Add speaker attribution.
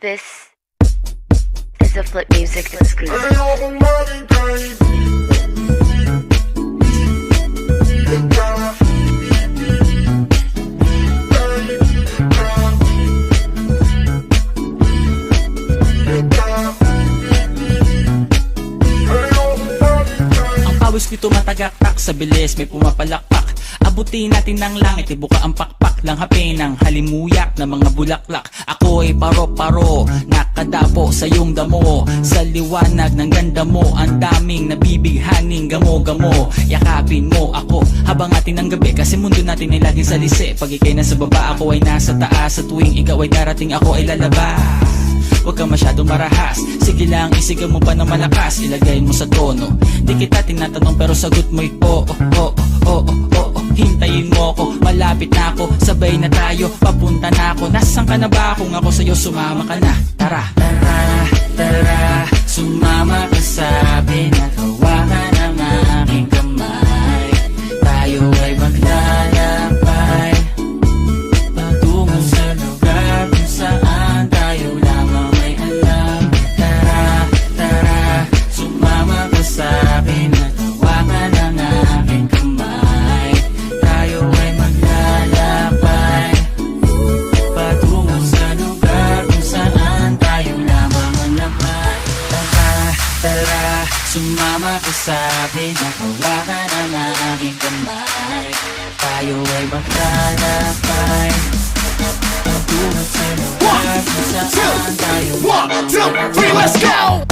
Speaker 1: This is a Flip Music exclusive.
Speaker 2: Ang pawis ko'y tumatagaktak sa bilis, may pumapalakpak. Abutin natin ng langit, ibuka ang pakpak lang hapin ng halimuyak na mga bulaklak. Ako'y paro-paro, nakadapo sa iyong damo. Sa liwanag ng ganda mo, ang daming nabibighaning gamo-gamo. Yakapin mo ako habang atin ng gabi, kasi mundo natin ay laging salisi. Pag ikay nasa baba, ako ay nasa taas. Sa tuwing ikaw ay darating, ako ay lalabas. Huwag kang masyadong marahas, sige lang isigaw mo pa ng malakas. Ilagay mo sa tono, di kita tinatanong pero sagot mo'y oo, oo, oo, oo. Hintayin mo ako, malapit na ako, sabay na tayo, papunta na ako. Nasaan ka na ba? Kung ako sa'yo, sumama ka na. Tara, tara, tara, sumama ka sa akin at hawakan ang aking kamay. Tayo ay maglalakbay patungo sa lugar kung saan tayo lamang may alam. Tara, tara, sumama ka sa akin at hawakan ang aking kamay. Tayo ay maglalakbay patungo sa lugar kung saan tayo lamang ang lakbay. Tara, tara, sumama ka sa akin at hawakan ang aking kamay. Tayo ay maglalakbay patungo sa lugar kung saan tayo lamang ang lakbay.
Speaker 3: 1, 2, 3, let's go!